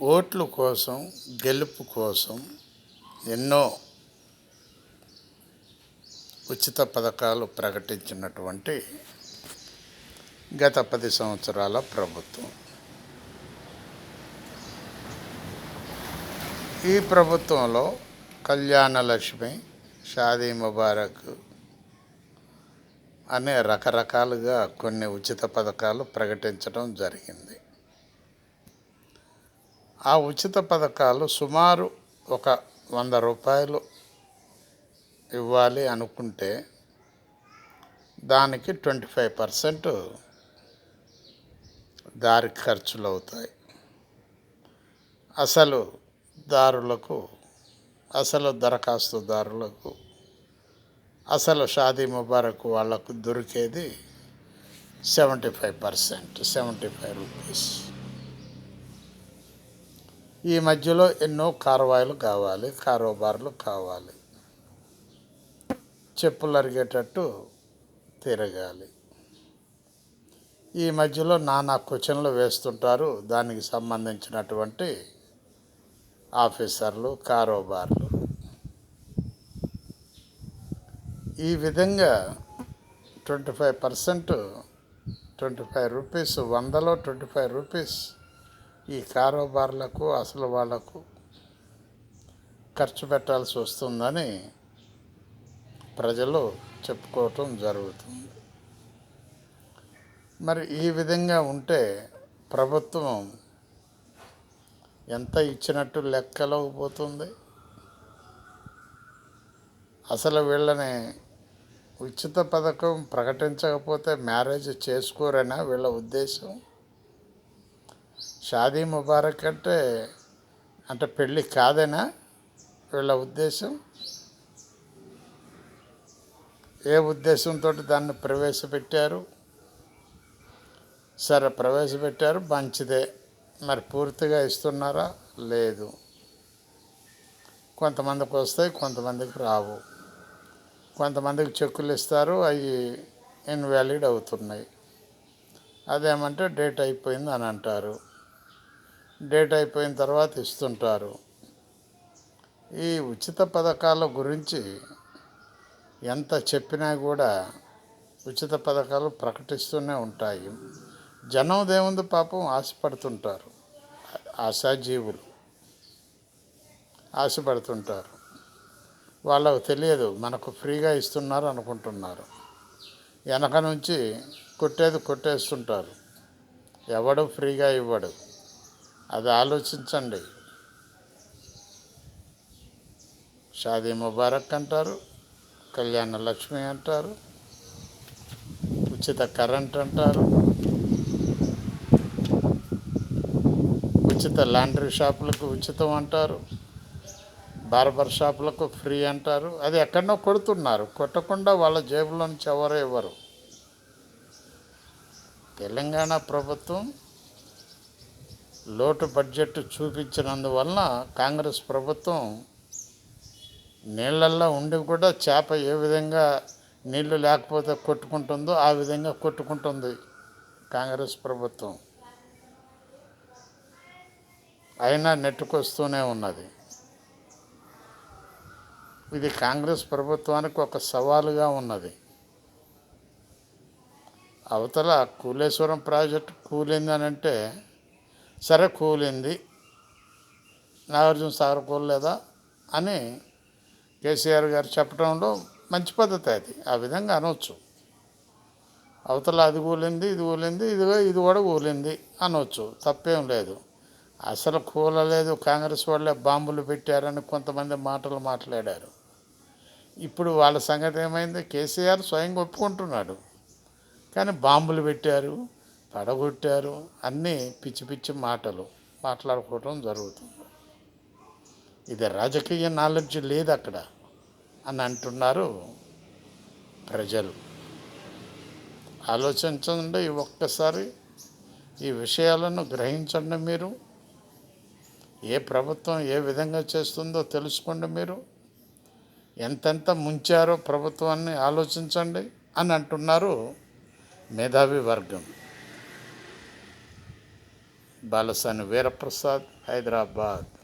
ఓట్ల కోసం, గెలుపు కోసం ఎన్నో ఉచిత పథకాలు ప్రకటించినటువంటి గత 10 సంవత్సరాల ప్రభుత్వం. ఈ ప్రభుత్వంలో కళ్యాణ లక్ష్మి, షాదీ ముబారక్ అనే రకరకాలుగా కొన్ని ఉచిత పథకాలు ప్రకటించడం జరిగింది. ఆ ఉచిత పథకాలు సుమారు ఒక 100 రూపాయలు ఇవ్వాలి అనుకుంటే దానికి 25% దారి ఖర్చులు అవుతాయి. అసలు దరఖాస్తుదారులకు, అసలు షాదీ ముబారక్ వాళ్లకు దొరికేది 75%, 75 రూపీస్. ఈ మధ్యలో ఎన్నో కారోబార్లు కావాలి, చెప్పులు అరిగేటట్టు తిరగాలి. ఈ మధ్యలో నానా క్వశ్చన్లు వేస్తుంటారు దానికి సంబంధించినటువంటి ఆఫీసర్లు, కారోబార్లు. ఈ విధంగా 25%, 25 రూపీస్, 100లో 25 రూపీస్ ఈ కారోబార్లకు, అసలు వాళ్లకు ఖర్చు పెట్టాల్సి వస్తుందని ప్రజలు చెప్పుకోవటం జరుగుతుంది. మరి ఈ విధంగా ఉంటే ప్రభుత్వం ఎంత ఇచ్చినట్టు లెక్కలోకి పోతుంది. అసలు వీళ్ళని ఉచిత పథకం ప్రకటించకపోతే మ్యారేజ్ చేసుకోరనా వీళ్ళ ఉద్దేశం? షాదీ ముబారక్ అంటే పెళ్ళి కాదేనా వీళ్ళ ఉద్దేశం? ఏ ఉద్దేశంతో దాన్ని ప్రవేశపెట్టారు? సరే, ప్రవేశపెట్టారు, మంచిదే. మరి పూర్తిగా ఇస్తున్నారా? లేదు. కొంతమందికి వస్తాయి, కొంతమందికి రావు. కొంతమందికి చెక్కులు ఇస్తారు, అవి ఇన్వాలిడ్ అవుతున్నాయి. అదేమంటే డేట్ అయిపోయింది అని అంటారు. డేట్ అయిపోయిన తర్వాత ఇస్తుంటారు. ఈ ఉచిత పథకాల గురించి ఎంత చెప్పినా కూడా ఉచిత పథకాలు ప్రకటిస్తూనే ఉంటాయి. జనం దేవుంది పాపం ఆశపడుతుంటారు, ఆశాజీవులు ఆశపడుతుంటారు. వాళ్ళకు తెలియదు మనకు ఫ్రీగా ఇస్తున్నారు అనుకుంటున్నారు. వెనక నుంచి కొట్టేస్తుంటారు. ఎవడు ఫ్రీగా ఇవ్వడు. అది ఆలోచించండి. షాదీ ముబారక్ అంటారు, కళ్యాణ లక్ష్మి అంటారు, ఉచిత కరెంట్ అంటారు, ఉచిత లాండ్రీ షాపులకు ఉచితం అంటారు, బార్బర్ షాపులకు ఫ్రీ అంటారు. అది ఎక్కడనో కొడుతున్నారు. కొట్టకుండా వాళ్ళ జేబులో నుంచి ఎవరో ఇవ్వరు. తెలంగాణ ప్రభుత్వం లోటు బడ్జెట్ చూపించినందువలన కాంగ్రెస్ ప్రభుత్వం నీళ్ళల్లో ఉండి కూడా చేప ఏ విధంగా నీళ్లు లేకపోతే కొట్టుకుంటుందో ఆ విధంగా కొట్టుకుంటుంది కాంగ్రెస్ ప్రభుత్వం. అయినా నెట్టుకొస్తూనే ఉన్నది. ఇది కాంగ్రెస్ ప్రభుత్వానికి ఒక సవాలుగా ఉన్నది. అవతల కూలేశ్వరం ప్రాజెక్టు కూలింది అని అంటే సరే, కూలింది, నాగార్జున సాగర్ కూలలేదా అని కేసీఆర్ గారు చెప్పడంలో మంచి పద్ధతి. అది ఆ విధంగా అనవచ్చు. అవతల అది కూలింది, ఇది కూలింది, ఇది కూడా కూలింది అనవచ్చు, తప్పేం లేదు. అసలు కూలలేదు, కాంగ్రెస్ వాళ్ళే బాంబులు పెట్టారని కొంతమంది మాటలు మాట్లాడారు. ఇప్పుడు వాళ్ళ సంగతి ఏమైంది? కేసీఆర్ స్వయంగా ఒప్పుకుంటున్నాడు. కానీ బాంబులు పెట్టారు, పడగొట్టారు, అన్నీ పిచ్చి పిచ్చి మాటలు మాట్లాడుకోవటం జరుగుతుంది. ఇది రాజకీయ నాలెడ్జ్ లేదు అక్కడ అని అంటున్నారు ప్రజలు. ఆలోచించండి ఒక్కసారి, ఈ విషయాలను గ్రహించండి. మీరు ఏ ప్రభుత్వం ఏ విధంగా చేస్తుందో తెలుసుకోండి. మీరు ఎంతెంత ముంచారో ప్రభుత్వాన్ని ఆలోచించండి అని అంటున్నారు మేధావి వర్గం. బాలసాని వీరప్రసాద్, హైదరాబాద్.